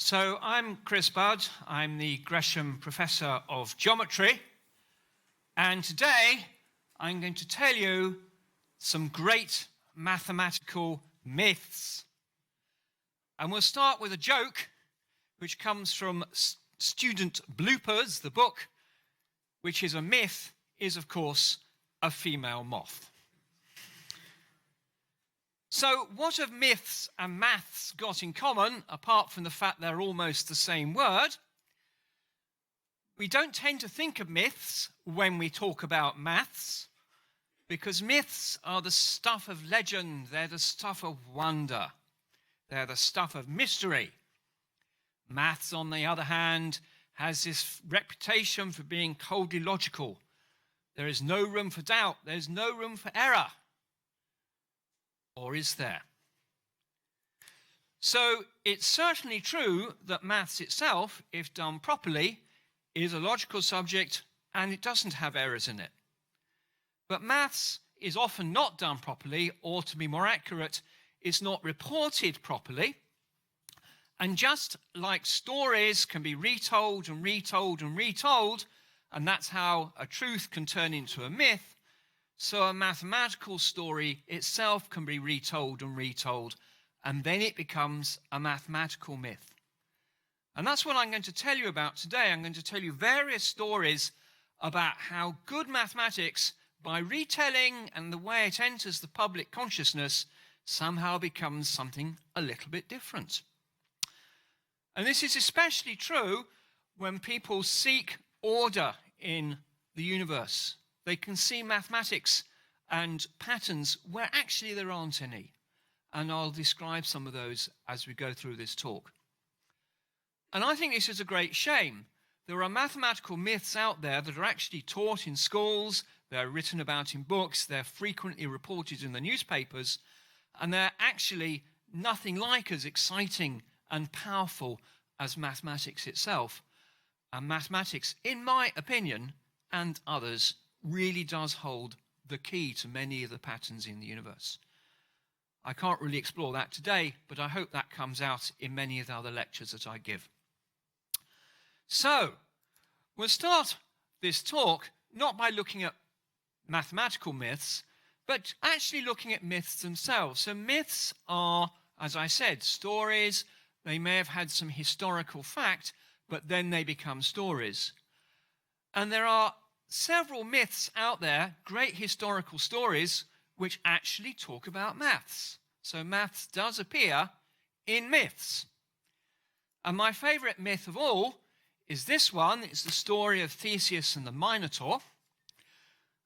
So I'm Chris Budd, I'm the Gresham Professor of Geometry, and today I'm going to tell you some great mathematical myths. And we'll start with a joke which comes from Student Bloopers, the book, which is a myth, is of course a female moth. So what have myths and maths got in common, apart from the fact they're almost the same word? We don't tend to think of myths when we talk about maths, because myths are the stuff of legend, they're the stuff of wonder, they're the stuff of mystery. Maths, on the other hand, has this reputation for being coldly logical. There is no room for doubt, there's no room for error. Or is there? So it's certainly true that maths itself, if done properly, is a logical subject and it doesn't have errors in it. But maths is often not done properly, or to be more accurate, is not reported properly. And just like stories can be retold and retold and retold, and that's how a truth can turn into a myth, so a mathematical story itself can be retold and retold, and then it becomes a mathematical myth. And that's what I'm going to tell you about today. I'm going to tell you various stories about how good mathematics, by retelling and the way it enters the public consciousness, somehow becomes something a little bit different. And this is especially true when people seek order in the universe. They can see mathematics and patterns where actually there aren't any. And I'll describe some of those as we go through this talk. And I think this is a great shame. There are mathematical myths out there that are actually taught in schools, they're written about in books, they're frequently reported in the newspapers, and they're actually nothing like as exciting and powerful as mathematics itself. And mathematics, in my opinion, and others, really does hold the key to many of the patterns in the universe. I can't really explore that today, but I hope that comes out in many of the other lectures that I give. So, we'll start this talk not by looking at mathematical myths, but actually looking at myths themselves. So myths are, as I said, stories. They may have had some historical fact, but then they become stories. And there are several myths out there, great historical stories, which actually talk about maths. So maths does appear in myths. And my favorite myth of all is this one. It's the story of Theseus and the Minotaur.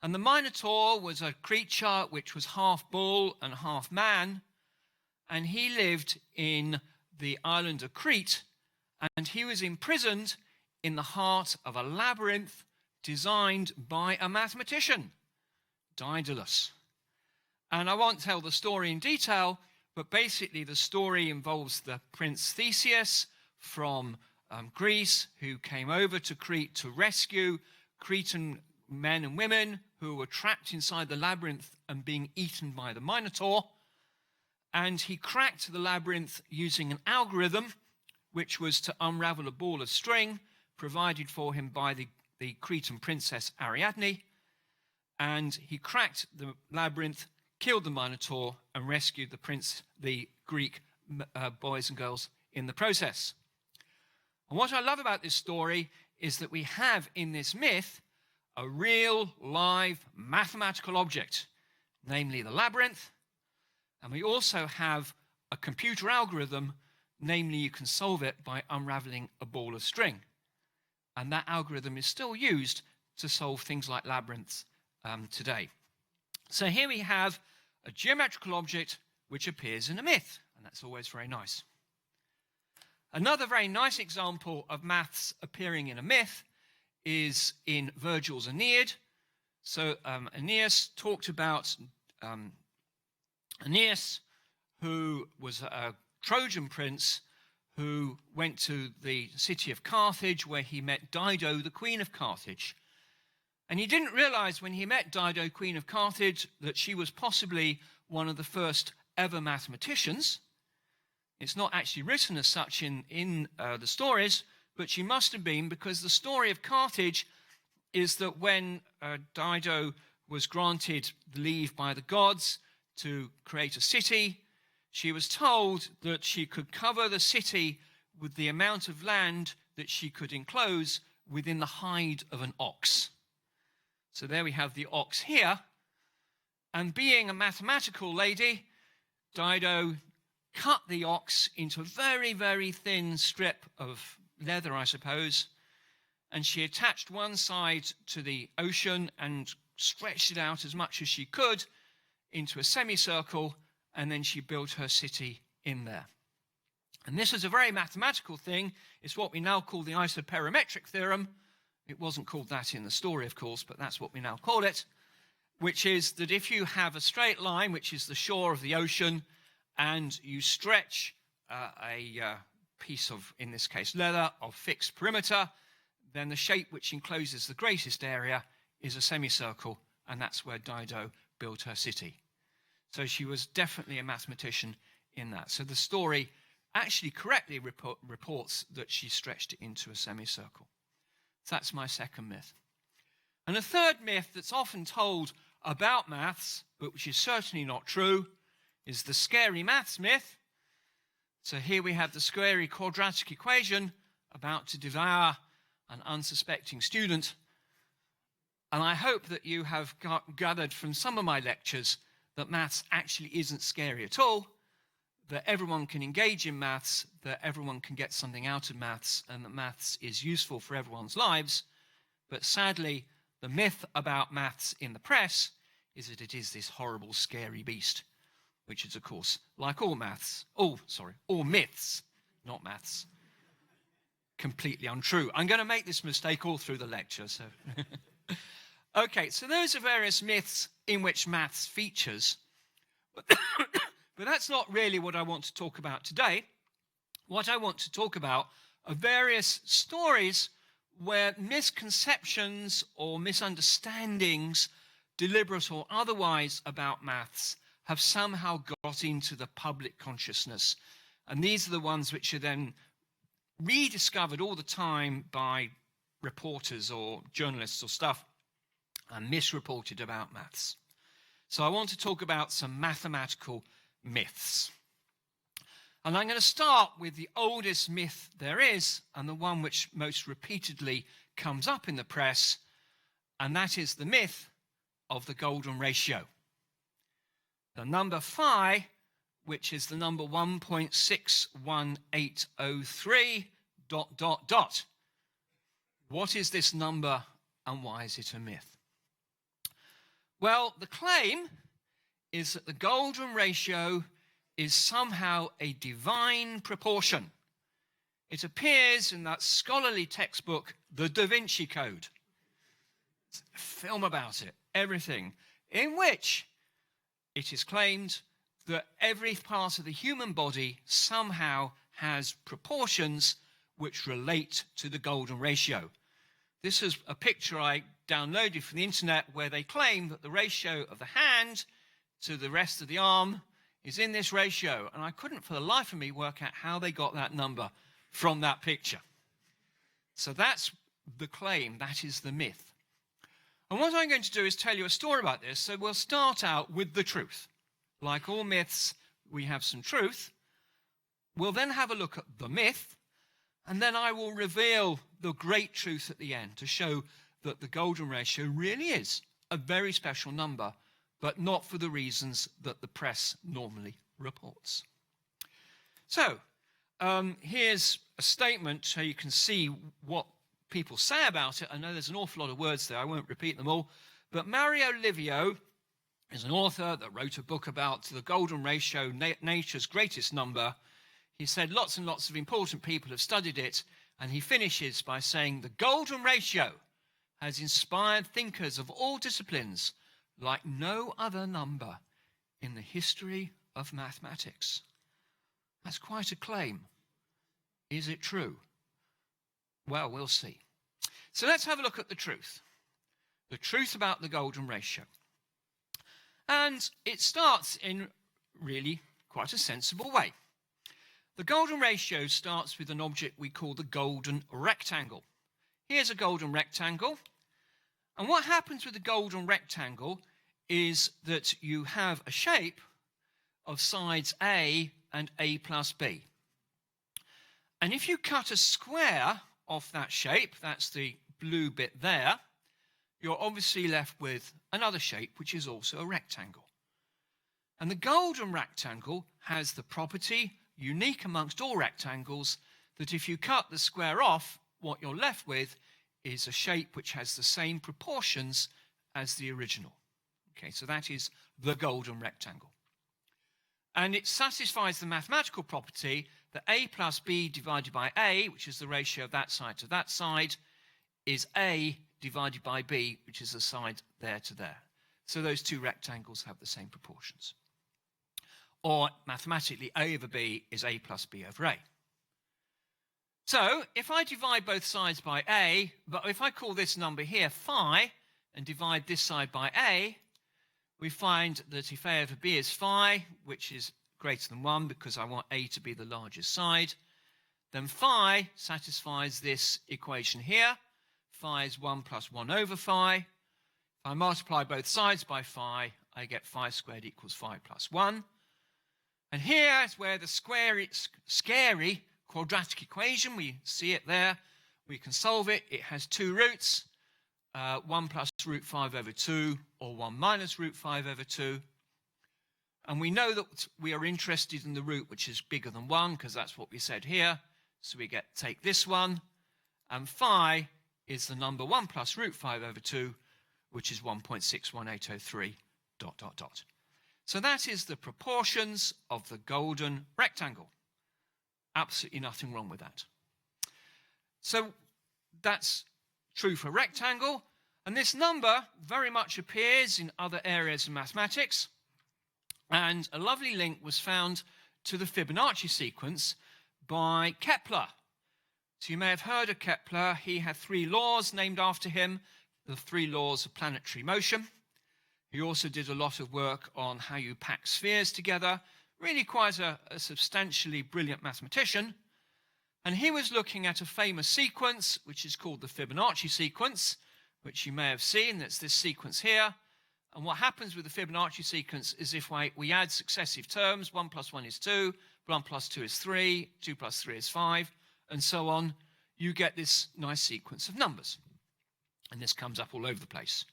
And the Minotaur was a creature which was half bull and half man. And he lived in the island of Crete. And he was imprisoned in the heart of a labyrinth designed by a mathematician, Daedalus. And I won't tell the story in detail, but basically the story involves the prince Theseus from Greece, who came over to Crete to rescue Cretan men and women who were trapped inside the labyrinth and being eaten by the Minotaur. And he cracked the labyrinth using an algorithm, which was to unravel a ball of string provided for him by the Cretan princess Ariadne, and he cracked the labyrinth, killed the Minotaur, and rescued the Greek boys and girls in the process. And what I love about this story is that we have in this myth a real live mathematical object, namely the labyrinth, and we also have a computer algorithm, namely you can solve it by unraveling a ball of string. And that algorithm is still used to solve things like labyrinths today. So here we have a geometrical object which appears in a myth, and that's always very nice. Another very nice example of maths appearing in a myth is in Virgil's Aeneid. So Aeneas talked about Aeneas, who was a Trojan prince who went to the city of Carthage, where he met Dido, the queen of Carthage. And he didn't realize when he met Dido, queen of Carthage, that she was possibly one of the first ever mathematicians. It's not actually written as such in the stories, but she must have been, because the story of Carthage is that when Dido was granted leave by the gods to create a city, she was told that she could cover the city with the amount of land that she could enclose within the hide of an ox. So there we have the ox here. And being a mathematical lady, Dido cut the ox into a very, very thin strip of leather, I suppose, and she attached one side to the ocean and stretched it out as much as she could into a semicircle, and then she built her city in there. And this is a very mathematical thing. It's what we now call the isoperimetric theorem. It wasn't called that in the story, of course, but that's what we now call it, which is that if you have a straight line, which is the shore of the ocean, and you stretch a piece of, in this case, leather of fixed perimeter, then the shape which encloses the greatest area is a semicircle, and that's where Dido built her city. So she was definitely a mathematician in that. So the story actually correctly reports that she stretched it into a semicircle. So that's my second myth. And a third myth that's often told about maths, but which is certainly not true, is the scary maths myth. So here we have the scary quadratic equation about to devour an unsuspecting student. And I hope that you have gathered from some of my lectures that maths actually isn't scary at all, that everyone can engage in maths, that everyone can get something out of maths, and that maths is useful for everyone's lives. But sadly, the myth about maths in the press is that it is this horrible, scary beast, which is, of course, like all myths, not maths, completely untrue. I'm going to make this mistake all through the lecture. So, okay, so those are various myths in which maths features. But that's not really what I want to talk about today. What I want to talk about are various stories where misconceptions or misunderstandings, deliberate or otherwise, about maths have somehow got into the public consciousness. And these are the ones which are then rediscovered all the time by reporters or journalists or stuff and misreported about maths. So I want to talk about some mathematical myths. And I'm going to start with the oldest myth there is, and the one which most repeatedly comes up in the press, and that is the myth of the golden ratio. The number phi, which is the number 1.61803, ... What is this number, and why is it a myth? Well, the claim is that the golden ratio is somehow a divine proportion. It appears in that scholarly textbook, The Da Vinci Code. It's a film about it, everything, in which it is claimed that every part of the human body somehow has proportions which relate to the golden ratio. This is a picture I downloaded from the internet where they claim that the ratio of the hand to the rest of the arm is in this ratio, and I couldn't for the life of me work out how they got that number from that picture. So that's the claim, that is the myth. And what I'm going to do is tell you a story about this. So we'll start out with the truth. Like all myths, we have some truth. We'll then have a look at the myth, and then I will reveal the great truth at the end to show that the golden ratio really is a very special number, but not for the reasons that the press normally reports. So here's a statement so you can see what people say about it. I know there's an awful lot of words there. I won't repeat them all. But Mario Livio is an author that wrote a book about the golden ratio, nature's greatest number. He said lots and lots of important people have studied it, and he finishes by saying the golden ratio has inspired thinkers of all disciplines like no other number in the history of mathematics. That's quite a claim. Is it true? Well, we'll see. So let's have a look at the truth. The truth about the golden ratio. And it starts in really quite a sensible way. The golden ratio starts with an object we call the golden rectangle. Here's a golden rectangle. And what happens with the golden rectangle is that you have a shape of sides A and A plus B. And if you cut a square off that shape, that's the blue bit there, you're obviously left with another shape which is also a rectangle. And the golden rectangle has the property, unique amongst all rectangles, that if you cut the square off, what you're left with is a shape which has the same proportions as the original. Okay, so that is the golden rectangle. And it satisfies the mathematical property that A plus B divided by A, which is the ratio of that side to that side, is A divided by B, which is the side there to there. So those two rectangles have the same proportions. Or mathematically, A over B is A plus B over A. So if I divide both sides by A, but if I call this number here phi and divide this side by A, we find that if A over B is phi, which is greater than 1 because I want A to be the largest side, then phi satisfies this equation here. Phi is 1 plus 1 over phi. If I multiply both sides by phi, I get phi squared equals phi plus 1. And here is where the scary quadratic equation, we see it there, we can solve it. It has two roots, 1 plus root 5 over 2 or 1 minus root 5 over 2. And we know that we are interested in the root which is bigger than 1 because that's what we said here. So we take this one, and phi is the number 1 plus root 5 over 2, which is 1.61803, ... So that is the proportions of the golden rectangle. Absolutely nothing wrong with that. So that's true for rectangle. And this number very much appears in other areas of mathematics. And a lovely link was found to the Fibonacci sequence by Kepler. So you may have heard of Kepler. He had 3 laws named after him, the 3 laws of planetary motion. He also did a lot of work on how you pack spheres together. Really quite a substantially brilliant mathematician. And he was looking at a famous sequence, which is called the Fibonacci sequence, which you may have seen. That's this sequence here. And what happens with the Fibonacci sequence is if we add successive terms, 1 plus 1 is 2, 1 plus 2 is 3, 2 plus 3 is 5, and so on, you get this nice sequence of numbers. And this comes up all over the place.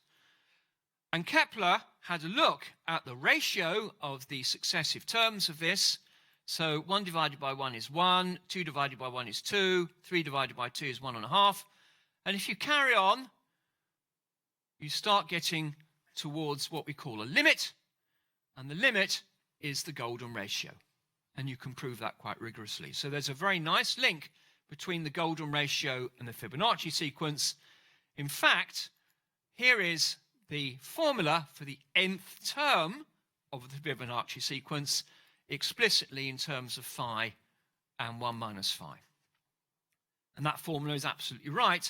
And Kepler had a look at the ratio of the successive terms of this. So 1 divided by 1 is 1, 2 divided by 1 is 2, 3 divided by 2 is 1.5. And if you carry on, you start getting towards what we call a limit. And the limit is the golden ratio. And you can prove that quite rigorously. So there's a very nice link between the golden ratio and the Fibonacci sequence. In fact, here is the formula for the nth term of the Fibonacci sequence explicitly in terms of phi and 1 minus phi. And that formula is absolutely right.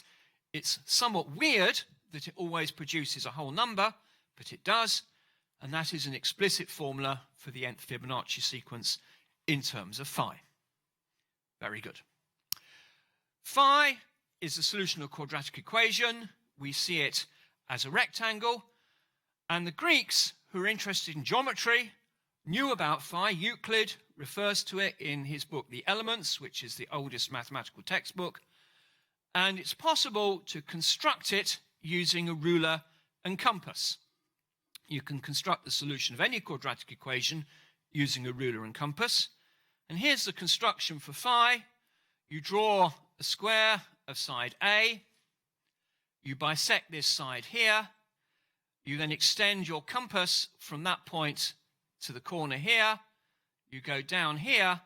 It's somewhat weird that it always produces a whole number, but it does. And that is an explicit formula for the nth Fibonacci sequence in terms of phi. Very good. Phi is the solution of a quadratic equation. We see it as a rectangle, and the Greeks who are interested in geometry knew about phi. Euclid refers to it in his book The Elements, which is the oldest mathematical textbook, and it's possible to construct it using a ruler and compass. You can construct the solution of any quadratic equation using a ruler and compass, and here's the construction for phi. You draw a square of side A. You bisect this side here. You then extend your compass from that point to the corner here. You go down here,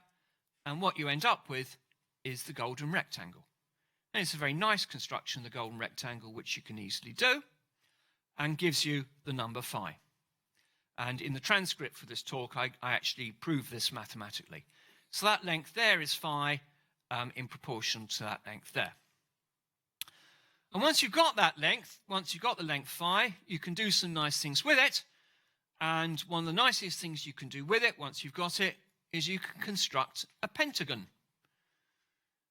and what you end up with is the golden rectangle. And it's a very nice construction, the golden rectangle, which you can easily do, and gives you the number phi. And in the transcript for this talk, I actually prove this mathematically. So that length there is phi in proportion to that length there. And once you've got that length, once you've got the length phi, you can do some nice things with it. And one of the nicest things you can do with it, once you've got it, is you can construct a pentagon.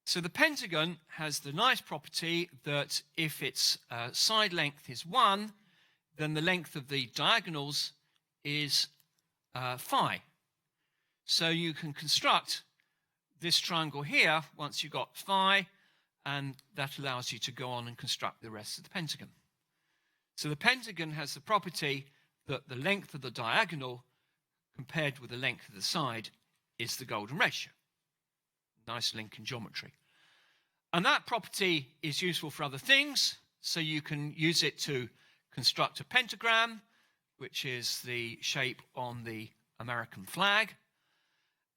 So the pentagon has the nice property that if its side length is 1, then the length of the diagonals is phi. So you can construct this triangle here once you've got phi, and that allows you to go on and construct the rest of the pentagon. So the pentagon has the property that the length of the diagonal compared with the length of the side is the golden ratio. Nice link in geometry. And that property is useful for other things. So you can use it to construct a pentagram, which is the shape on the American flag.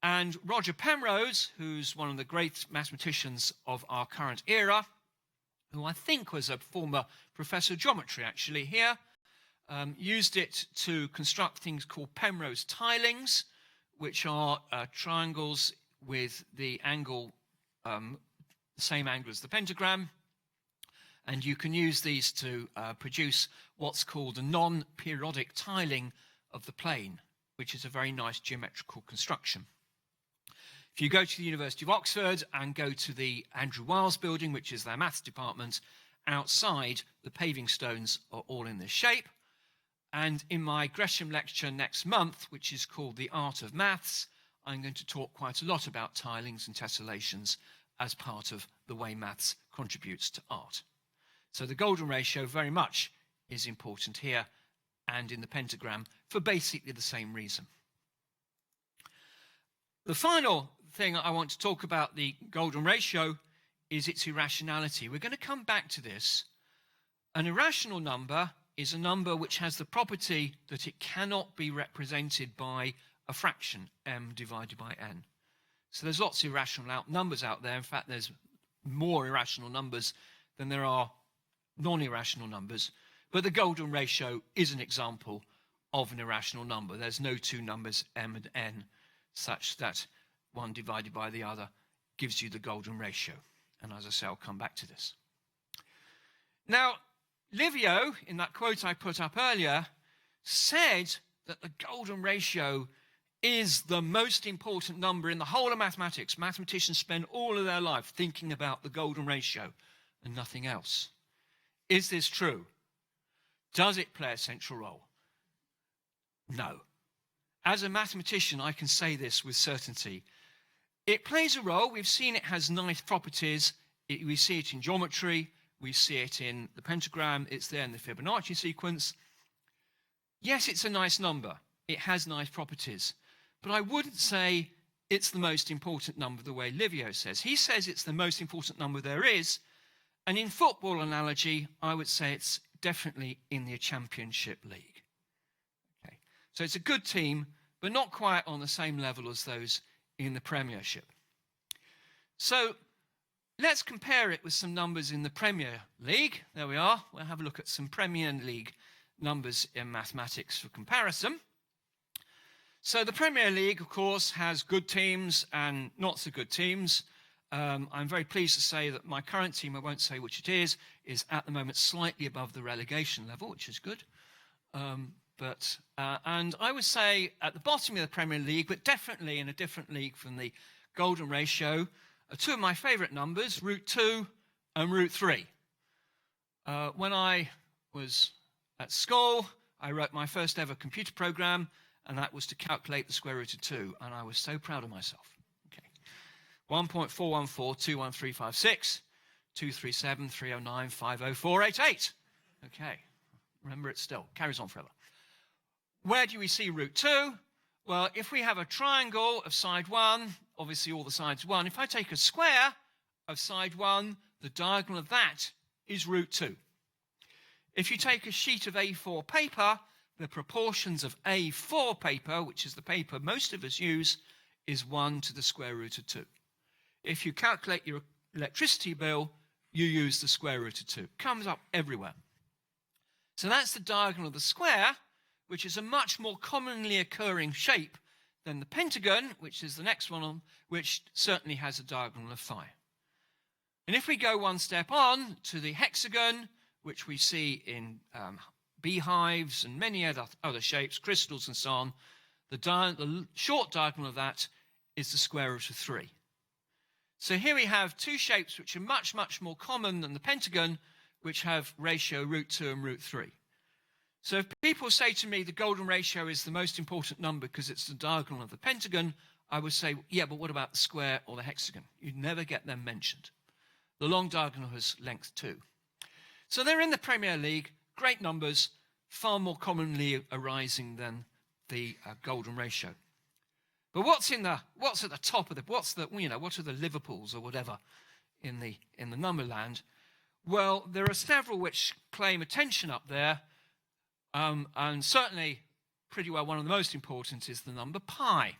And Roger Penrose, who's one of the great mathematicians of our current era, who I think was a former professor of geometry actually here, used it to construct things called Penrose tilings, which are triangles with the angle, the same angle as the pentagram. And you can use these to produce what's called a non-periodic tiling of the plane, which is a very nice geometrical construction. If you go to the University of Oxford and go to the Andrew Wiles building, which is their maths department, outside the paving stones are all in this shape. And in my Gresham lecture next month, which is called The Art of Maths, I'm going to talk quite a lot about tilings and tessellations as part of the way maths contributes to art. So the golden ratio very much is important here and in the pentagram for basically the same reason. The final thing I want to talk about the golden ratio is its irrationality. We're going to come back to this. An irrational number is a number which has the property that it cannot be represented by a fraction, m divided by n. So there's lots of irrational numbers out there. In fact, there's more irrational numbers than there are non-irrational numbers. But the golden ratio is an example of an irrational number. There's no two numbers, m and n, such that one divided by the other gives you the golden ratio. And as I say, I'll come back to this. Now, Livio, in that quote I put up earlier, said that the golden ratio is the most important number in the whole of mathematics. Mathematicians spend all of their life thinking about the golden ratio and nothing else. Is this true? Does it play a central role? No. As a mathematician, I can say this with certainty. It plays a role. We've seen it has nice properties. We see it in geometry. We see it in the pentagram. It's there in the Fibonacci sequence. Yes, it's a nice number. It has nice properties. But I wouldn't say it's the most important number the way Livio says. He says it's the most important number there is. And in football analogy, I would say it's definitely in the Championship League. Okay. So it's a good team, but not quite on the same level as those in the Premiership. So let's compare it with some numbers in the Premier League. There we are. We'll have a look at some Premier League numbers in mathematics for comparison. So the Premier League, of course, has good teams and not so good teams. I'm very pleased to say that my current team, I won't say which it is at the moment slightly above the relegation level, which is good. And I would say at the bottom of the Premier League, but definitely in a different league from the golden ratio, are two of my favourite numbers, root 2 and root 3. When I was at school, I wrote my first ever computer program, and that was to calculate the square root of 2, and I was so proud of myself. Okay. 1.4142135623730950488. Okay, remember it still, carries on forever. Where do we see root 2? Well, if we have a triangle of side 1, obviously all the sides 1. If I take a square of side 1, the diagonal of that is root 2. If you take a sheet of A4 paper, the proportions of A4 paper, which is the paper most of us use, is 1 to the square root of 2. If you calculate your electricity bill, you use the square root of 2. It comes up everywhere. So that's the diagonal of the square, which is a much more commonly occurring shape than the pentagon, which is the next one on, which certainly has a diagonal of phi. And if we go one step on to the hexagon, which we see in beehives and many other shapes, crystals and so on, the short diagonal of that is the square root of 3. So here we have two shapes which are much, much more common than the pentagon, which have ratio root 2 and root 3. So if people say to me the golden ratio is the most important number because it's the diagonal of the pentagon, I would say, yeah, but what about the square or the hexagon? You'd never get them mentioned. The long diagonal has length 2. So they're in the Premier League, great numbers, far more commonly arising than the golden ratio. But what's at the top of what are the Liverpools or whatever in the number land? Well, there are several which claim attention up there, and certainly pretty well one of the most important is the number pi.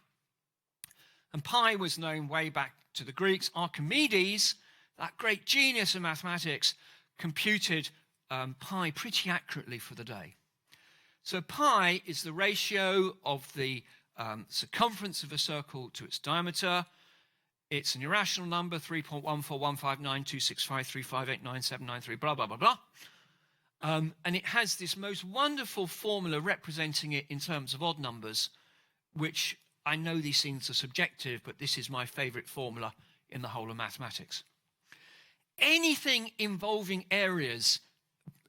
And pi was known way back to the Greeks. Archimedes, that great genius of mathematics, computed pi pretty accurately for the day. So pi is the ratio of the circumference of a circle to its diameter. It's an irrational number, 3.141592653589793, blah, blah, blah, blah. And it has this most wonderful formula representing it in terms of odd numbers, which I know these things are subjective, but this is my favorite formula in the whole of mathematics. Anything involving areas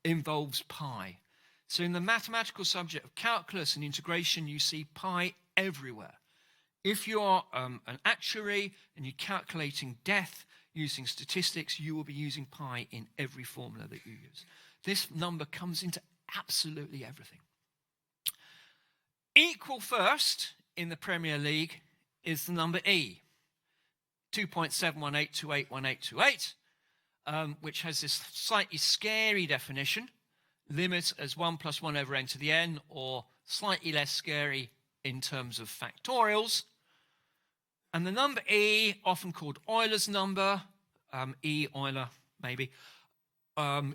involves pi. So in the mathematical subject of calculus and integration, you see pi everywhere. If you're an actuary and you're calculating death using statistics, you will be using pi in every formula that you use. This number comes into absolutely everything. Equal first in the Premier League is the number E, 2.718281828, which has this slightly scary definition, limit as 1 plus 1 over n to the n, or slightly less scary in terms of factorials. And the number E, often called Euler's number, E Euler maybe,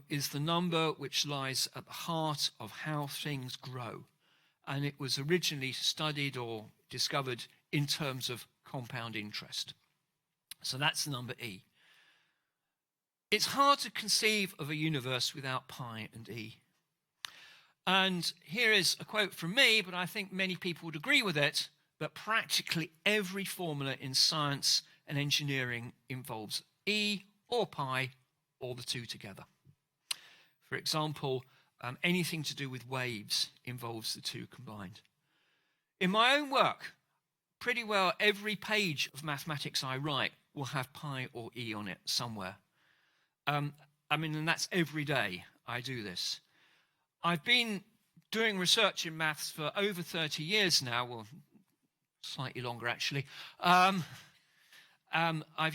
is the number which lies at the heart of how things grow. And it was originally studied or discovered in terms of compound interest. So that's the number E. It's hard to conceive of a universe without pi and E. And here is a quote from me, but I think many people would agree with it, that practically every formula in science and engineering involves E or pi or the two together. For example, anything to do with waves involves the two combined. In my own work, pretty well every page of mathematics I write will have pi or E on it somewhere. And that's every day I do this. I've been doing research in maths for over 30 years now, well, slightly longer actually. I've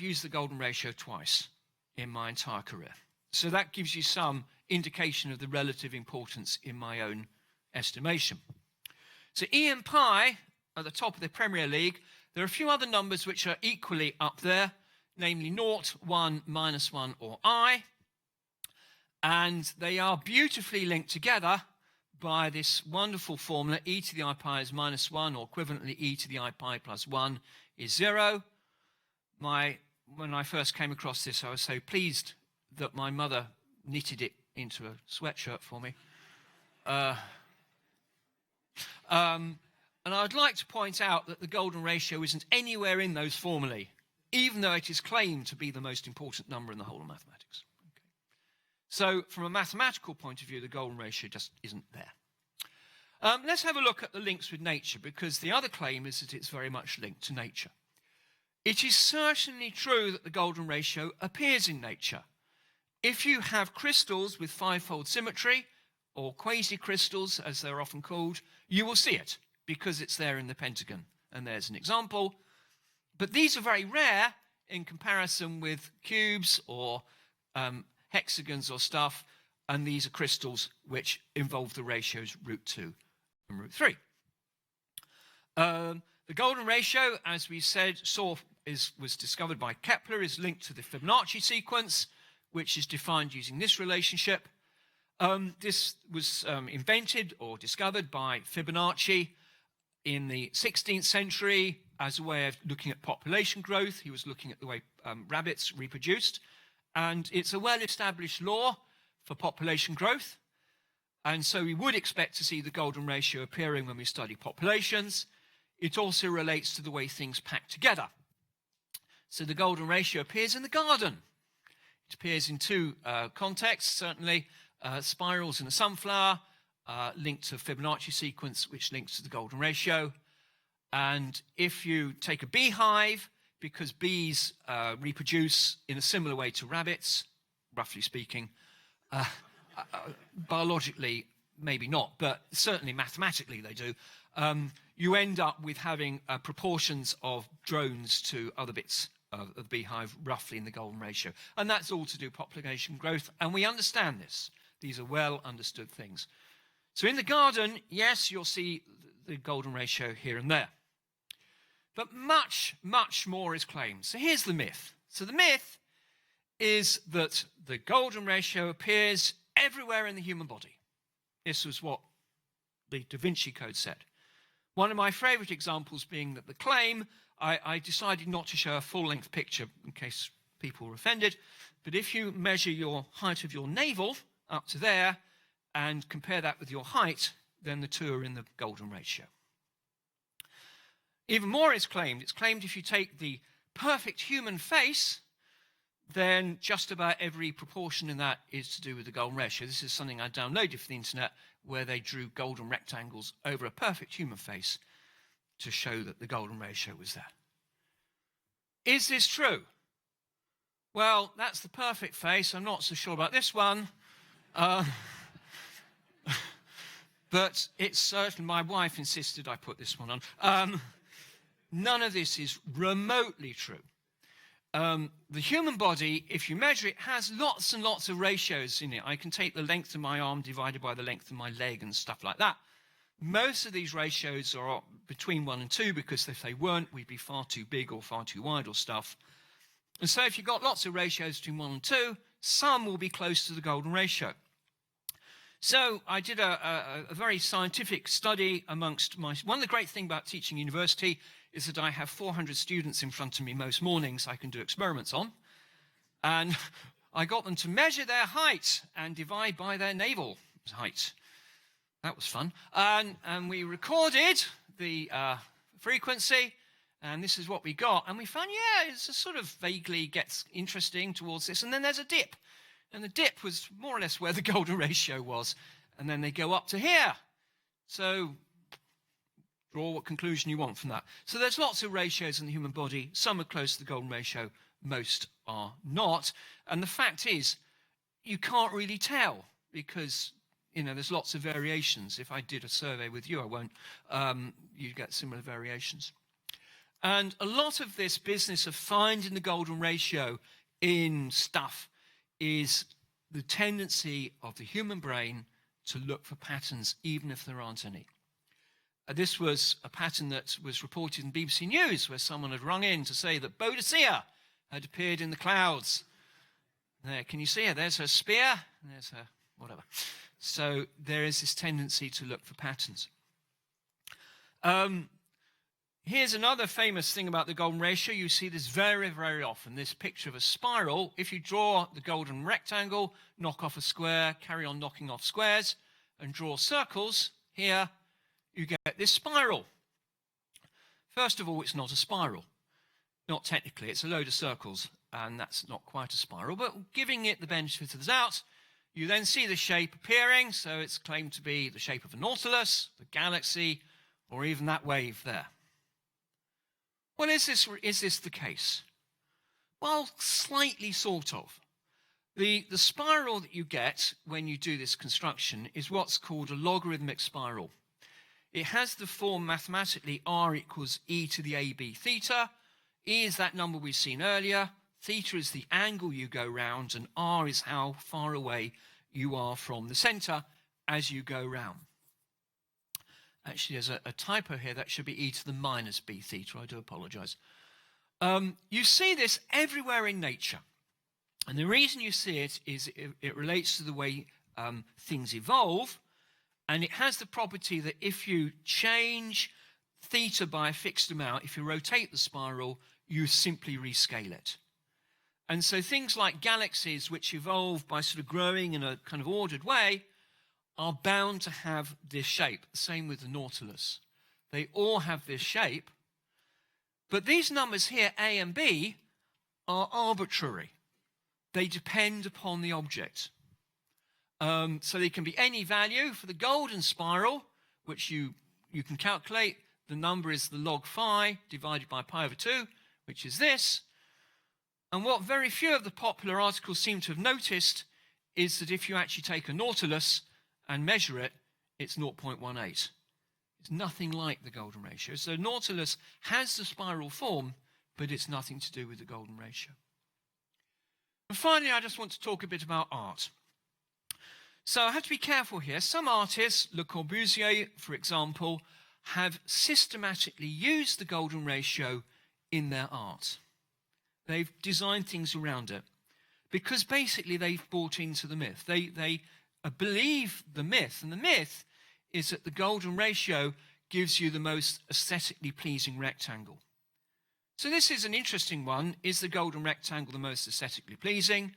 used the golden ratio twice in my entire career. So that gives you some indication of the relative importance in my own estimation. So E and pi at the top of the Premier League. There are a few other numbers which are equally up there, namely 0, 1, -1, or I. And they are beautifully linked together by this wonderful formula, e to the I pi is -1, or equivalently e to the I pi plus 1 is 0. When I first came across this, I was so pleased that my mother knitted it into a sweatshirt for me. And I'd like to point out that the golden ratio isn't anywhere in those formulae, even though it is claimed to be the most important number in the whole of mathematics. Okay. So from a mathematical point of view, the golden ratio just isn't there. Let's have a look at the links with nature, because the other claim is that it's very much linked to nature. It is certainly true that the golden ratio appears in nature. If you have crystals with five-fold symmetry, or quasi-crystals as they're often called, you will see it because it's there in the pentagon. And there's an example. But these are very rare in comparison with cubes or hexagons or stuff, and these are crystals which involve the ratios root 2 and root 3. The golden ratio, as we said, was discovered by Kepler, is linked to the Fibonacci sequence, which is defined using this relationship. This was invented or discovered by Fibonacci in the 16th century as a way of looking at population growth. He was looking at the way rabbits reproduced. And it's a well-established law for population growth. And so we would expect to see the golden ratio appearing when we study populations. it also relates to the way things pack together. So the golden ratio appears in the garden. It appears in two contexts, certainly. Spirals in a sunflower, linked to a Fibonacci sequence, which links to the golden ratio. And if you take a beehive, because bees reproduce in a similar way to rabbits, roughly speaking, biologically, maybe not, but certainly mathematically they do, you end up with having proportions of drones to other bits of the beehive roughly in the golden ratio. And that's all to do with population growth, and we understand this. These are well understood things. So in the garden, yes, you'll see the golden ratio here and there. But much, much more is claimed. So here's the myth. So the myth is that the golden ratio appears everywhere in the human body. This was what the Da Vinci Code said. One of my favorite examples being that the claim, I decided not to show a full-length picture in case people were offended, but if you measure your height of your navel up to there and compare that with your height, then the two are in the golden ratio. Even more is claimed. It's claimed if you take the perfect human face, then just about every proportion in that is to do with the golden ratio. This is something I downloaded from the internet where they drew golden rectangles over a perfect human face to show that the golden ratio was there. Is this true? Well, that's the perfect face. I'm not so sure about this one. But it's certainly, my wife insisted I put this one on. None of this is remotely true. The human body, if you measure it, has lots and lots of ratios in it. I can take the length of my arm divided by the length of my leg and stuff like that. Most of these ratios are between 1 and 2 because if they weren't, we'd be far too big or far too wide or stuff. And so if you've got lots of ratios between 1 and 2, some will be close to the golden ratio. So I did a very scientific study amongst one of the great things about teaching university is that I have 400 students in front of me most mornings I can do experiments on. And I got them to measure their height and divide by their navel height. That was fun. And we recorded the frequency, and this is what we got. And we found, yeah, it's a sort of vaguely gets interesting towards this. And then there's a dip. And the dip was more or less where the golden ratio was. And then they go up to here. So draw what conclusion you want from that. So there's lots of ratios in the human body. Some are close to the golden ratio. Most are not. And the fact is, you can't really tell because, you know, there's lots of variations. If I did a survey with you, I won't. You'd get similar variations. And a lot of this business of finding the golden ratio in stuff is the tendency of the human brain to look for patterns even if there aren't any. This was a pattern that was reported in BBC News where someone had rung in to say that Boadicea had appeared in the clouds. There, can you see her? There's her spear, and there's her whatever. So there is this tendency to look for patterns. Here's another famous thing about the golden ratio. You see this very, very often, this picture of a spiral. If you draw the golden rectangle, knock off a square, carry on knocking off squares, and draw circles, here you get this spiral. First of all, it's not a spiral. Not technically, it's a load of circles, and that's not quite a spiral, but giving it the benefit of the doubt, you then see the shape appearing, so it's claimed to be the shape of a nautilus, the galaxy, or even that wave there. Well, is this the case? Well, slightly sort of. The spiral that you get when you do this construction is what's called a logarithmic spiral. It has the form mathematically r equals e to the ab theta. E is that number we've seen earlier. Theta is the angle you go round, and r is how far away you are from the center as you go round. Actually, there's a typo here. That should be e to the minus b theta. I do apologize. You see this everywhere in nature. And the reason you see it is it relates to the way things evolve. And it has the property that if you change theta by a fixed amount, if you rotate the spiral, you simply rescale it. And so things like galaxies, which evolve by sort of growing in a kind of ordered way, are bound to have this shape. Same with the nautilus. They all have this shape. But these numbers here, A and B, are arbitrary. They depend upon the object. So they can be any value. For the golden spiral, which you can calculate, the number is the log phi divided by pi over 2, which is this. And what very few of the popular articles seem to have noticed is that if you actually take a nautilus and measure it, it's 0.18. It's nothing like the golden ratio. So nautilus has the spiral form, but it's nothing to do with the golden ratio. And finally, I just want to talk a bit about art. So I have to be careful here. Some artists, Le Corbusier, for example, have systematically used the golden ratio in their art. They've designed things around it because basically they've bought into the myth. They believe the myth, and the myth is that the golden ratio gives you the most aesthetically pleasing rectangle. So this is an interesting one. Is the golden rectangle the most aesthetically pleasing?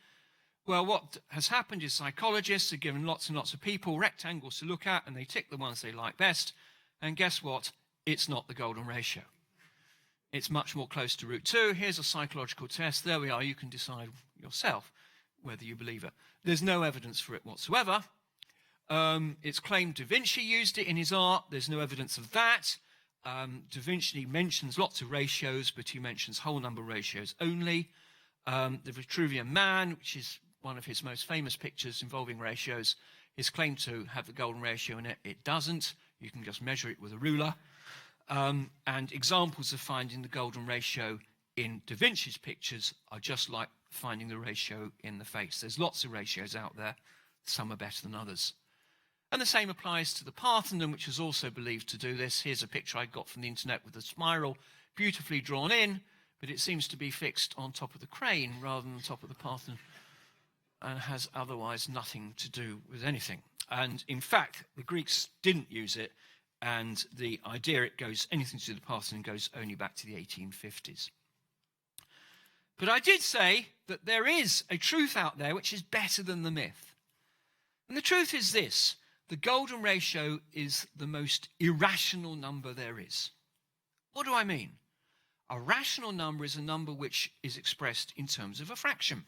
Well, what has happened is psychologists have given lots and lots of people rectangles to look at, and they tick the ones they like best. And guess what? It's not the golden ratio. It's much more close to root 2. Here's a psychological test. There we are. You can decide yourself whether you believe it. There's no evidence for it whatsoever. It's claimed Da Vinci used it in his art. There's no evidence of that. Da Vinci mentions lots of ratios, but he mentions whole number ratios only. The Vitruvian Man, which is one of his most famous pictures involving ratios, is claimed to have the golden ratio in it. It doesn't. You can just measure it with a ruler. And examples of finding the golden ratio in Da Vinci's pictures are just like finding the ratio in the face. There's lots of ratios out there. Some are better than others. And the same applies to the Parthenon, which is also believed to do this. Here's a picture I got from the internet with a spiral beautifully drawn in, but it seems to be fixed on top of the crane rather than on top of the Parthenon, and has otherwise nothing to do with anything. And in fact, the Greeks didn't use it, and the idea it goes, anything to do with the Parthenon goes only back to the 1850s. But I did say that there is a truth out there which is better than the myth. And the truth is this: the golden ratio is the most irrational number there is. What do I mean? A rational number is a number which is expressed in terms of a fraction.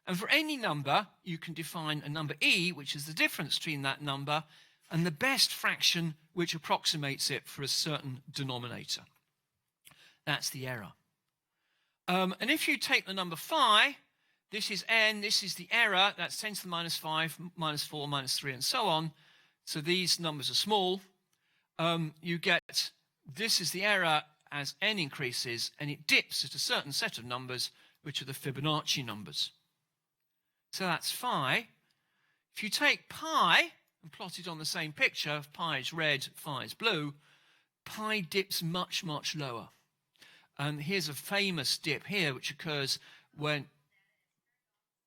And for any number, you can define a number e, which is the difference between that number and the best fraction which approximates it for a certain denominator. That's the error. And if you take the number phi, this is n, this is the error, that's 10 to the minus 5, minus 4, minus 3, and so on. So these numbers are small. You get, this is the error as n increases, and it dips at a certain set of numbers, which are the Fibonacci numbers. So that's phi. If you take pi and plot it on the same picture, pi is red, phi is blue, pi dips much, much lower. And here's a famous dip here, which occurs when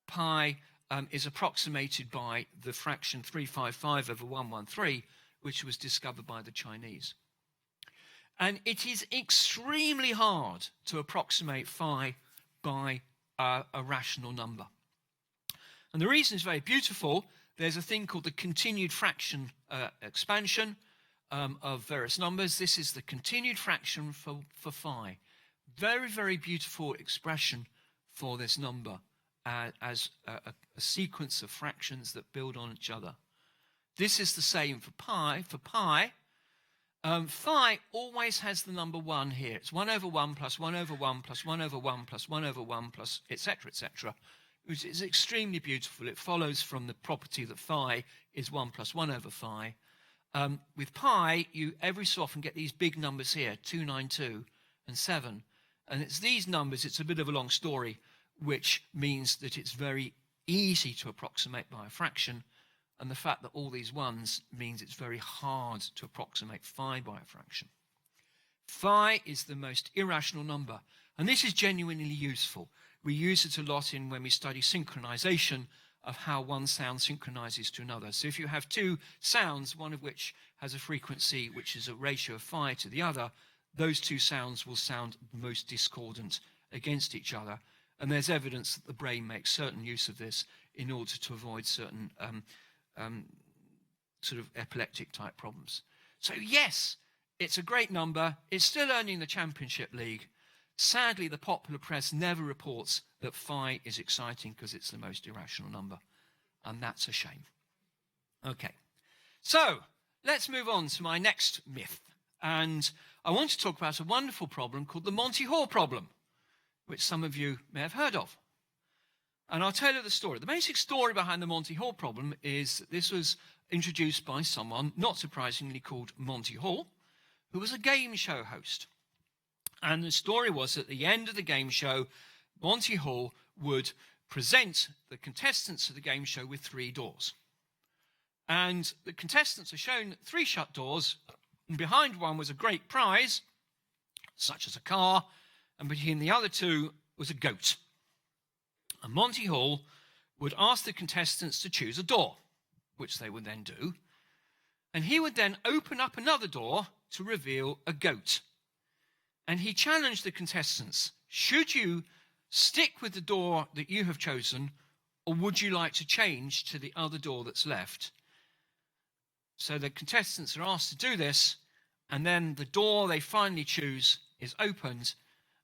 pi is approximated by the fraction 355 over 113, which was discovered by the Chinese. And it is extremely hard to approximate phi by a rational number. And the reason is very beautiful. There's a thing called the continued fraction expansion of various numbers. This is the continued fraction for phi. Very, very beautiful expression for this number as a sequence of fractions that build on each other. This is the same for pi. For pi, phi always has the number 1 here. It's 1 over 1 plus 1 over 1 plus 1 over 1 plus 1 over 1 plus etc., etc., which is extremely beautiful. It follows from the property that phi is 1 plus 1 over phi. With pi, you every so often get these big numbers here, 292 and 7. And it's these numbers, it's a bit of a long story, which means that it's very easy to approximate by a fraction. And the fact that all these ones means it's very hard to approximate phi by a fraction. Phi is the most irrational number. And this is genuinely useful. We use it a lot when we study synchronization of how one sound synchronizes to another. So if you have two sounds, one of which has a frequency which is a ratio of phi to the other, those two sounds will sound most discordant against each other. And there's evidence that the brain makes certain use of this in order to avoid certain sort of epileptic type problems. So yes, It's a great number. It's still earning the Championship League. Sadly, the popular press never reports that phi is exciting because it's the most irrational number. And that's a shame. Okay, so let's move on to my next myth. And I want to talk about a wonderful problem called the Monty Hall problem, which some of you may have heard of. And I'll tell you the story. The basic story behind the Monty Hall problem is that this was introduced by someone, not surprisingly, called Monty Hall, who was a game show host. And the story was at the end of the game show, Monty Hall would present the contestants of the game show with 3 doors. And the contestants are shown 3 shut doors, and behind one was a great prize, such as a car, and between the other 2 was a goat. And Monty Hall would ask the contestants to choose a door, which they would then do, and he would then open up another door to reveal a goat. And he challenged the contestants, should you stick with the door that you have chosen, or would you like to change to the other door that's left? So the contestants are asked to do this, and then the door they finally choose is opened,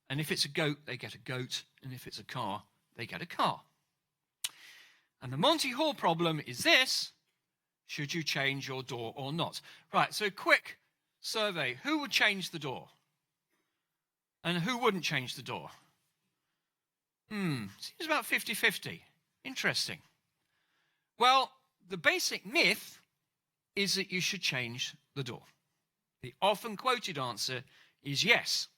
and if it's a goat, they get a goat, and if it's a car, they get a car. And the Monty Hall problem is this: should you change your door or not? Right, so quick survey. Who would change the door? And who wouldn't change the door? Seems about 50-50. Interesting. Well, the basic myth is that you should change the door. The often quoted answer is yes.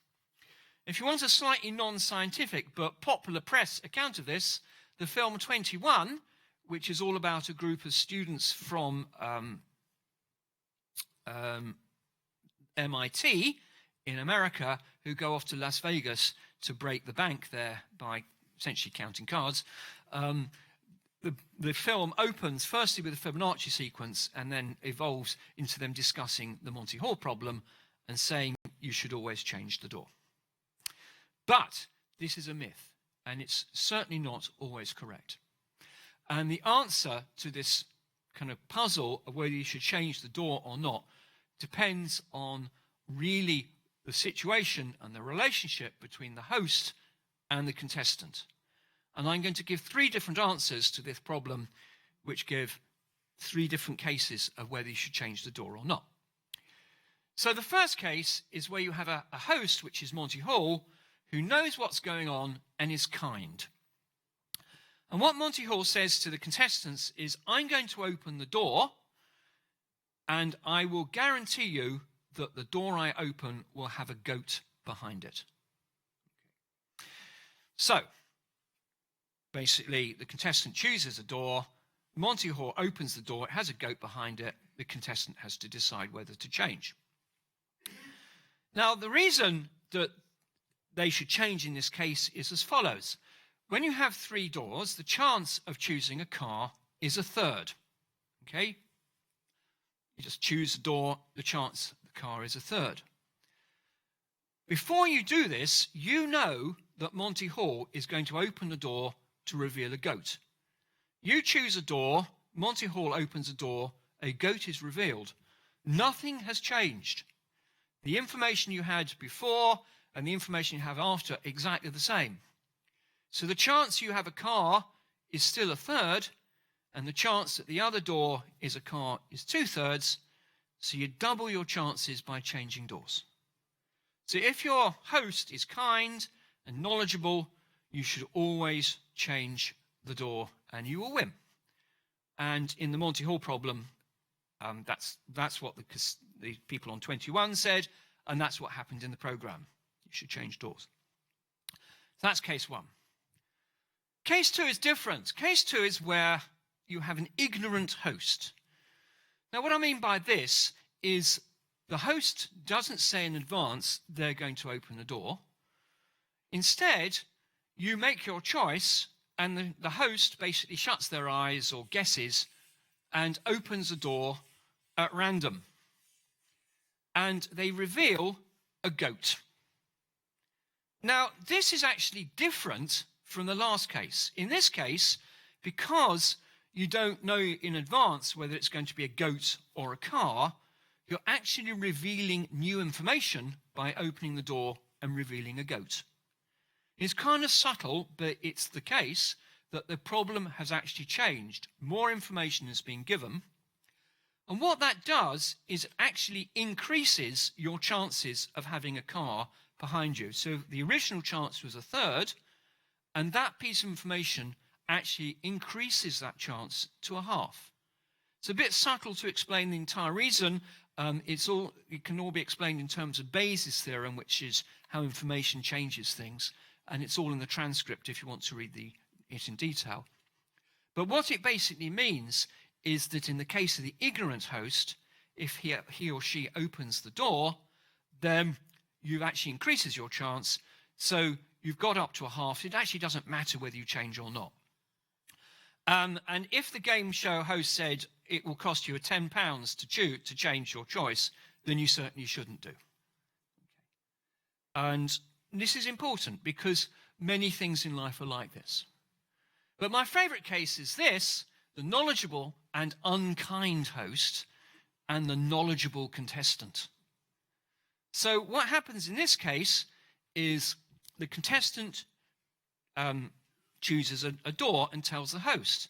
If you want a slightly non-scientific but popular press account of this, the film 21, which is all about a group of students from MIT in America who go off to Las Vegas to break the bank there by essentially counting cards. The film opens firstly with a Fibonacci sequence and then evolves into them discussing the Monty Hall problem and saying you should always change the door. But this is a myth, and it's certainly not always correct. And the answer to this kind of puzzle of whether you should change the door or not depends on really the situation and the relationship between the host and the contestant. And I'm going to give 3 different answers to this problem, which give 3 different cases of whether you should change the door or not. So the first case is where you have a host, which is Monty Hall, who knows what's going on and is kind. And what Monty Hall says to the contestants is, I'm going to open the door, and I will guarantee you that the door I open will have a goat behind it. So, basically, the contestant chooses a door, Monty Hall opens the door, it has a goat behind it, the contestant has to decide whether to change. Now, the reason that they should change in this case is as follows. When you have 3 doors, the chance of choosing a car is 1/3. Okay? You just choose a door, the chance the car is 1/3. Before you do this, you know that Monty Hall is going to open the door to reveal a goat. You choose a door, Monty Hall opens a door, a goat is revealed. Nothing has changed. The information you had before and the information you have after are exactly the same. So the chance you have a car is still 1/3, and the chance that the other door is a car is 2/3, so you double your chances by changing doors. So if your host is kind and knowledgeable, you should always change the door and you will win. And in the Monty Hall problem, that's what the people on 21 said, and that's what happened in the program. You should change doors. So that's case 1. Case 2 is different. Case 2 is where you have an ignorant host. Now, what I mean by this is the host doesn't say in advance they're going to open the door. Instead, you make your choice, and the host basically shuts their eyes or guesses and opens the door at random. And they reveal a goat. Now, this is actually different from the last case. In this case, because you don't know in advance whether it's going to be a goat or a car, you're actually revealing new information by opening the door and revealing a goat. It's kind of subtle, but it's the case that the problem has actually changed. More information has been given. And what that does is it actually increases your chances of having a car behind you. So the original chance was a third, and that piece of information actually increases that chance to a half. It's a bit subtle to explain the entire reason. It can all be explained in terms of Bayes' theorem, which is how information changes things. And it's all in the transcript if you want to read it in detail. But what it basically means is that in the case of the ignorant host, if he or she opens the door, then you actually increases your chance. So you've got up to a half. It actually doesn't matter whether you change or not. And if the game show host said it will cost you £10 to change your choice, then you certainly shouldn't do. And this is important because many things in life are like this. But my favourite case is this: the knowledgeable and unkind host and the knowledgeable contestant. So what happens in this case is the contestant chooses a door and tells the host.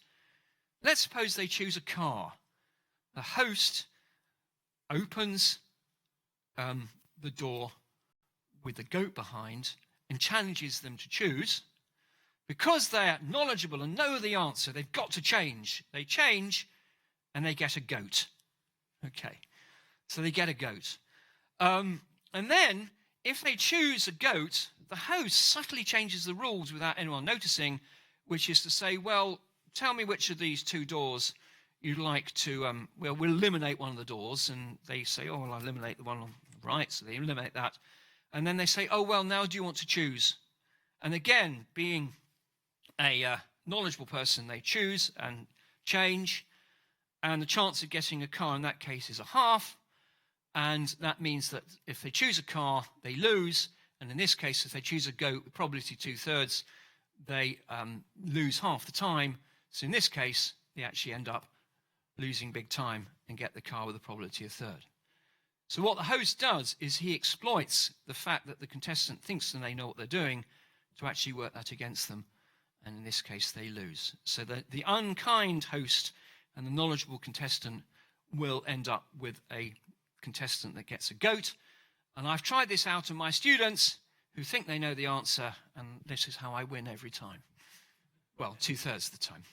Let's suppose they choose a car. The host opens the door with the goat behind and challenges them to choose. Because they're knowledgeable and know the answer, they've got to change. They change and they get a goat. Okay, so they get a goat. And then if they choose a goat, the host subtly changes the rules without anyone noticing, which is to say, well, tell me which of these two doors you'd like to, we'll eliminate one of the doors. And they say, oh, well, I'll eliminate the one on the right. So they eliminate that. And then they say, oh, well, now do you want to choose? And again, being a knowledgeable person, they choose and change. And the chance of getting a car in that case is a half. And that means that if they choose a car, they lose. And in this case, if they choose a goat with probability 2/3, they lose half the time. So in this case, they actually end up losing big time and get the car with a probability 1/3. So what the host does is he exploits the fact that the contestant thinks that they know what they're doing to actually work that against them. And in this case, they lose. So the unkind host and the knowledgeable contestant will end up with a contestant that gets a goat. And I've tried this out on my students who think they know the answer, and this is how I win every time. Well, 2/3 of the time.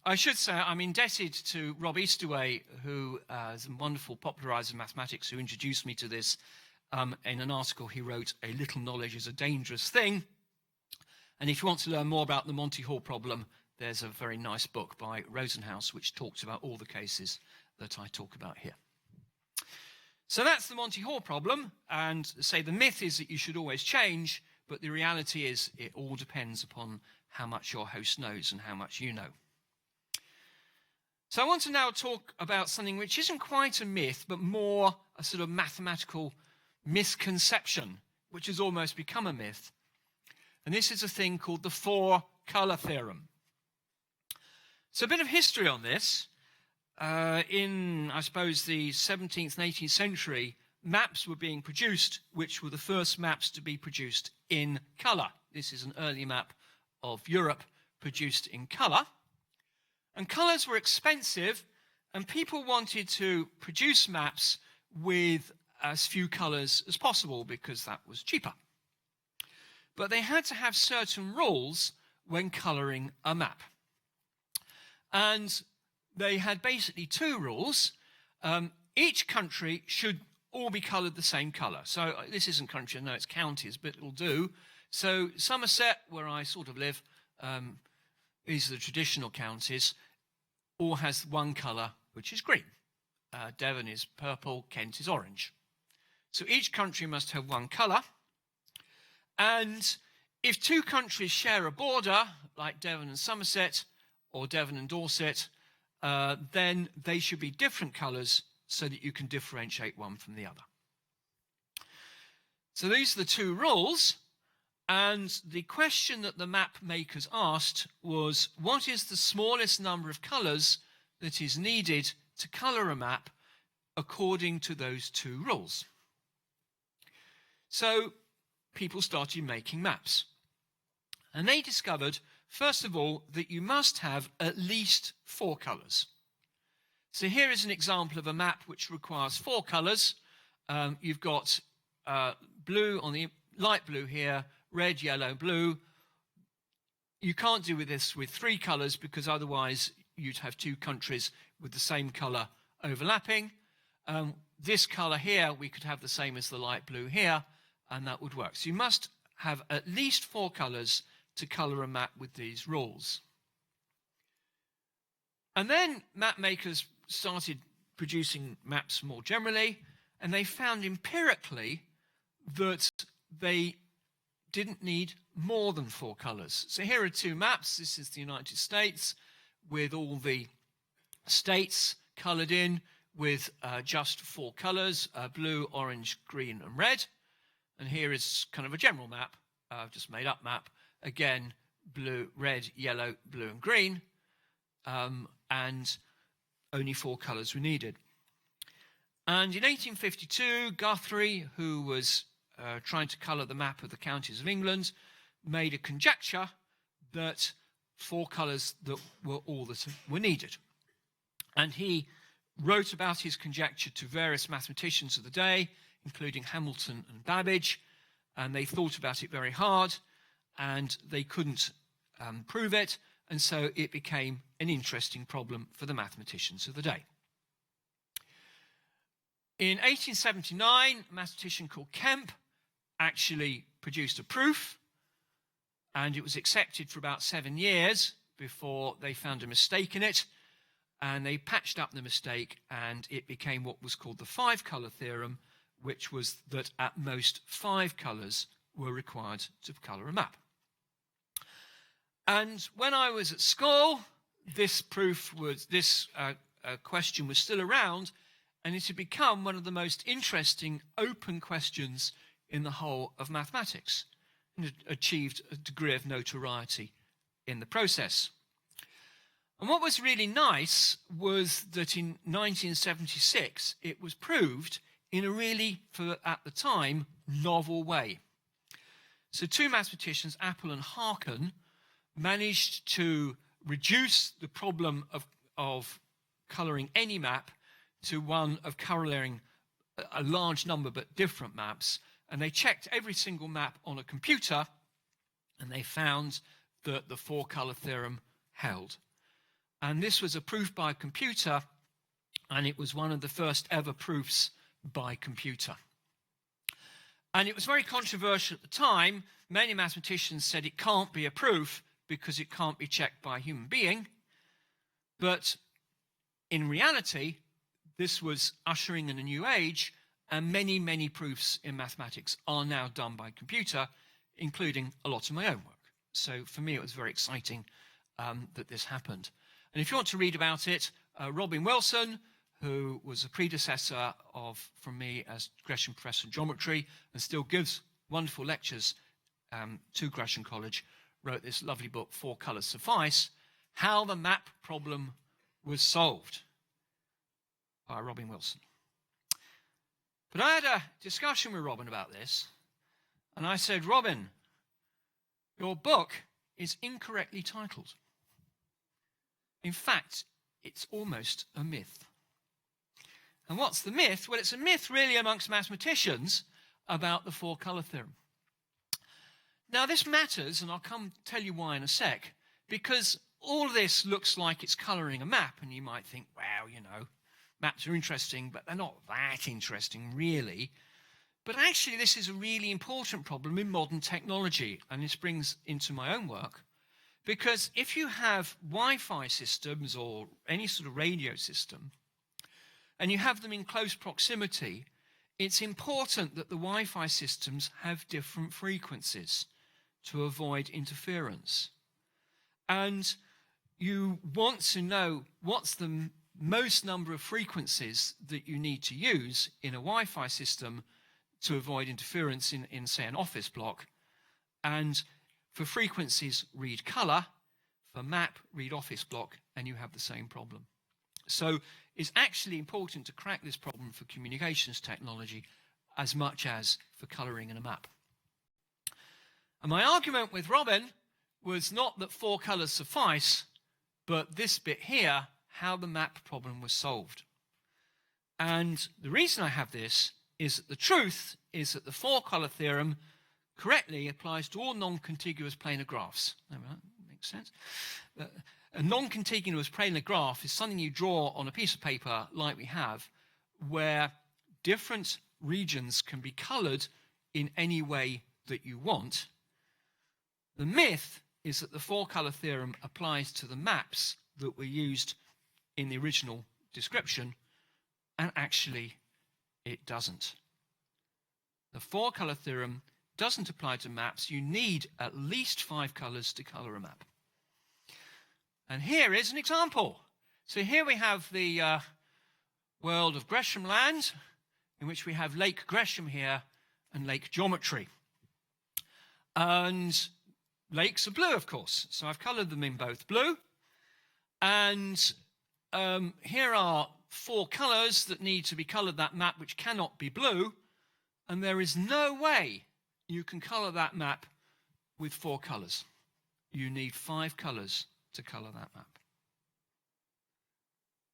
I should say I'm indebted to Rob Easterway, who is a wonderful popularizer of mathematics, who introduced me to this in an article he wrote, A Little Knowledge is a Dangerous Thing. And if you want to learn more about the Monty Hall problem, there's a very nice book by Rosenhaus which talks about all the cases that I talk about here. So that's the Monty Hall problem, and say the myth is that you should always change, but the reality is it all depends upon how much your host knows and how much you know. So I want to now talk about something which isn't quite a myth, but more a sort of mathematical misconception, which has almost become a myth. And this is a thing called the four-color theorem. So a bit of history on this. In, I suppose, the 17th and 18th century, maps were being produced, which were the first maps to be produced in colour. This is an early map of Europe produced in colour. And colours were expensive, and people wanted to produce maps with as few colours as possible because that was cheaper. But they had to have certain rules when colouring a map. And they had basically two rules. Each country should all be coloured the same colour. So this isn't country, no, it's counties, but it'll do. So Somerset, where I sort of live, these are the traditional counties, all has one colour, which is green. Devon is purple, Kent is orange. So each country must have one colour. And if two countries share a border, like Devon and Somerset, or Devon and Dorset, then they should be different colours so that you can differentiate one from the other. So these are the two rules. And the question that the map makers asked was, what is the smallest number of colours that is needed to colour a map according to those two rules. So people started making maps. And they discovered, first of all, that you must have at least 4 colours. So here is an example of a map which requires 4 colours. You've got blue on the light blue here, red, yellow, blue. You can't do with this with 3 colours because otherwise you'd have 2 countries with the same colour overlapping. This colour here, we could have the same as the light blue here, and that would work. So you must have at least 4 colours to colour a map with these rules. And then map makers started producing maps more generally, and they found empirically that they didn't need more than 4 colours. So here are 2 maps. This is the United States with all the states coloured in with just 4 colours, blue, orange, green and red. And here is kind of a general map, just made up map. Again, blue, red, yellow, blue and green, and only 4 colours were needed. And in 1852, Guthrie, who was trying to colour the map of the counties of England, made a conjecture that 4 colours that were all that were needed. And he wrote about his conjecture to various mathematicians of the day, including Hamilton and Babbage, and they thought about it very hard, and they couldn't prove it, and so it became an interesting problem for the mathematicians of the day. In 1879, a mathematician called Kemp actually produced a proof, and it was accepted for about 7 years before they found a mistake in it, and they patched up the mistake, and it became what was called the 5-colour theorem, which was that at most 5 colours were required to colour a map. And when I was at school, this question was still around, and it had become one of the most interesting open questions in the whole of mathematics, and it achieved a degree of notoriety in the process. And what was really nice was that in 1976, it was proved in a really, at the time, novel way. So 2 mathematicians, Appel and Harkin, managed to reduce the problem of colouring any map to one of colouring a large number but different maps. And they checked every single map on a computer, and they found that the 4-colour theorem held. And this was a proof by computer, and it was one of the first ever proofs by computer. And it was very controversial at the time. Many mathematicians said it can't be a proof because it can't be checked by a human being. But in reality, this was ushering in a new age, and many, many proofs in mathematics are now done by computer, including a lot of my own work. So for me, it was very exciting that this happened. And if you want to read about it, Robin Wilson, who was a predecessor from me as Gresham Professor in Geometry and still gives wonderful lectures to Gresham College, wrote this lovely book, 4 Colours Suffice, How the Map Problem Was Solved, by Robin Wilson. But I had a discussion with Robin about this, and I said, Robin, your book is incorrectly titled. In fact, it's almost a myth. And what's the myth? Well, it's a myth really amongst mathematicians about the 4-colour theorem. Now, this matters, and I'll come tell you why in a sec, because all this looks like it's colouring a map, and you might think, well, you know, maps are interesting, but they're not that interesting, really. But actually, this is a really important problem in modern technology, and this brings into my own work, because if you have Wi-Fi systems or any sort of radio system, and you have them in close proximity, it's important that the Wi-Fi systems have different frequencies to avoid interference. And you want to know what's the most number of frequencies that you need to use in a Wi-Fi system to avoid interference in say, an office block. And for frequencies, read colour. For map, read office block, and you have the same problem. So it's actually important to crack this problem for communications technology as much as for colouring in a map. And my argument with Robin was not that 4 colours suffice, but this bit here, how the map problem was solved. And the reason I have this is that the truth is that the 4-colour theorem correctly applies to all non-contiguous planar graphs. That makes sense. A non-contiguous planar graph is something you draw on a piece of paper like we have, where different regions can be coloured in any way that you want. The myth is that the 4-colour theorem applies to the maps that were used in the original description, and actually it doesn't. The 4-colour theorem doesn't apply to maps. You need at least 5 colours to colour a map. And here is an example. So here we have the world of Gresham land, in which we have Lake Gresham here and lake geometry. And lakes are blue, of course. So I've coloured them in both blue. And here are 4 colours that need to be coloured that map, which cannot be blue. And there is no way you can colour that map with 4 colours. You need 5 colours to colour that map.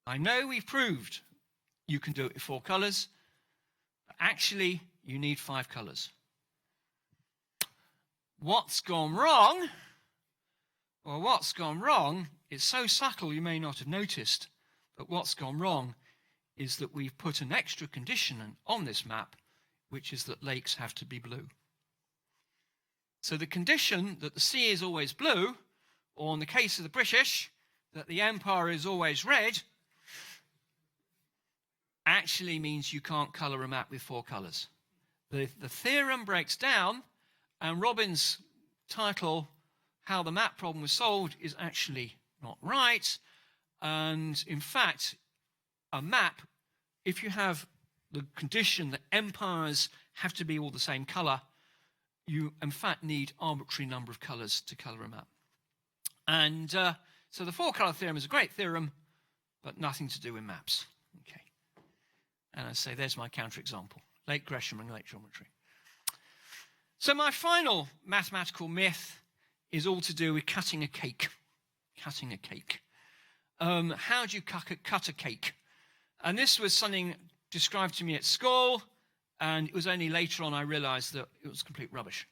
I know we've proved you can do it with 4 colours, but actually you need 5 colours. What's gone wrong? Well, what's gone wrong is so subtle you may not have noticed, but what's gone wrong is that we've put an extra condition on this map, which is that lakes have to be blue. So the condition that the sea is always blue, or in the case of the British, that the empire is always red, actually means you can't colour a map with 4 colours. The theorem breaks down, and Robin's title, How the Map Problem Was Solved, is actually not right. And in fact, a map, if you have the condition that empires have to be all the same colour, you in fact need arbitrary number of colours to colour a map. And so the 4-colour theorem is a great theorem, but nothing to do with maps. Okay. And I say there's my counterexample, Lake Gresham and lake geometry. So my final mathematical myth is all to do with cutting a cake. Cutting a cake. How do you cut a cake? And this was something described to me at school, and it was only later on I realised that it was complete rubbish.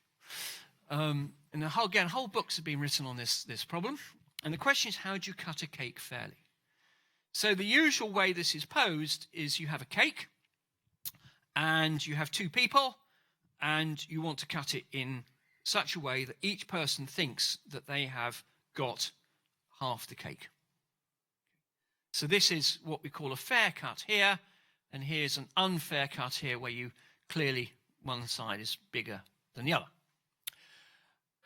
And whole books have been written on this problem. And the question is, how do you cut a cake fairly? So the usual way this is posed is you have a cake, and you have 2 people, and you want to cut it in such a way that each person thinks that they have got half the cake. So this is what we call a fair cut here, and here's an unfair cut here, where you clearly one side is bigger than the other.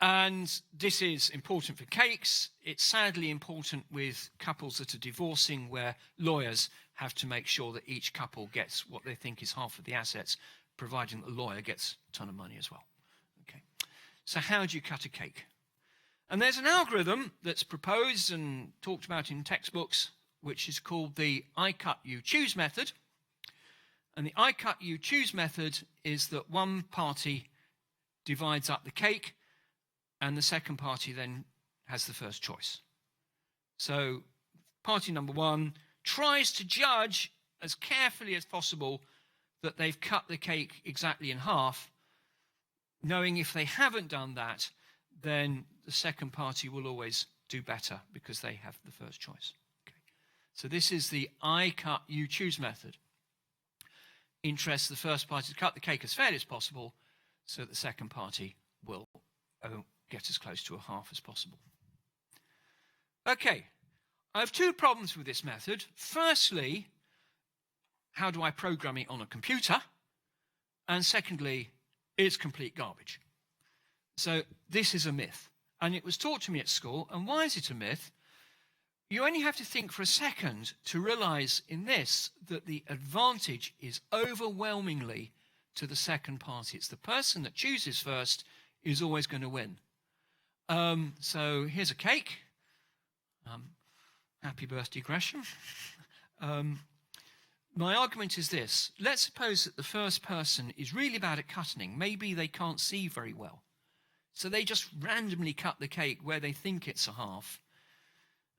And this is important for cakes. It's sadly important with couples that are divorcing, where lawyers have to make sure that each couple gets what they think is half of the assets, providing that the lawyer gets a ton of money as well. Okay. So how do you cut a cake? And there's an algorithm that's proposed and talked about in textbooks, which is called the I cut you choose method. And the I cut you choose method is that one party divides up the cake, and the second party then has the first choice. So party number 1 tries to judge as carefully as possible that they've cut the cake exactly in half, knowing if they haven't done that, then the second party will always do better because they have the first choice. Okay. So this is the I cut you choose method. Interests the first party to cut the cake as fairly as possible, so that the second party will get as close to a half as possible. Okay, I have 2 problems with this method. Firstly, how do I program it on a computer? And secondly, it's complete garbage. So this is a myth, and it was taught to me at school. And why is it a myth? You only have to think for a second to realize in this that the advantage is overwhelmingly to the second party. It's the person that chooses first is always going to win. So here's a cake. Happy birthday, Gresham. My argument is this. Let's suppose that the first person is really bad at cutting. Maybe they can't see very well. So they just randomly cut the cake where they think it's a half.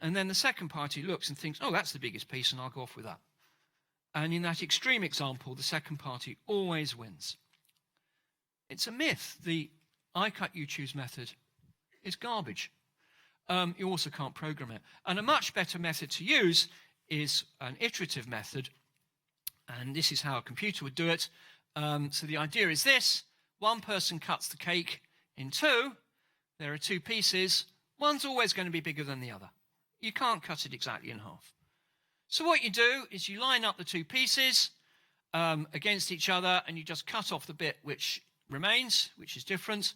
And then the second party looks and thinks, oh, that's the biggest piece, and I'll go off with that. And in that extreme example, the second party always wins. It's a myth. The I cut, you choose method is garbage. You also can't program it. And a much better method to use is an iterative method. And this is how a computer would do it. So the idea is this. One person cuts the cake in two. There are two pieces. One's always going to be bigger than the other. You can't cut it exactly in half. So what you do is you line up the two pieces against each other, and you just cut off the bit which remains, which is different.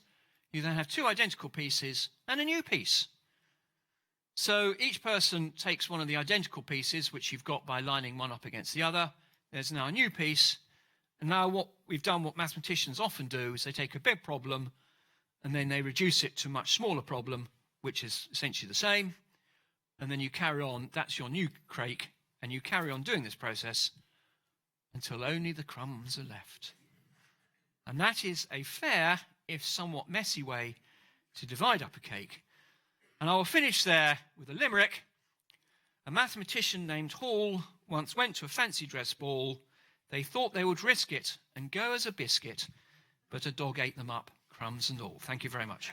You then have two identical pieces and a new piece. So each person takes one of the identical pieces, which you've got by lining one up against the other. There's now a new piece. And now what we've done, what mathematicians often do, is they take a big problem and then they reduce it to a much smaller problem, which is essentially the same. And then you carry on, that's your new cake, and you carry on doing this process until only the crumbs are left. And that is a fair, if somewhat messy way to divide up a cake. And I will finish there with a limerick. A mathematician named Hall once went to a fancy dress ball. They thought they would risk it and go as a biscuit, but a dog ate them up, crumbs and all. Thank you very much.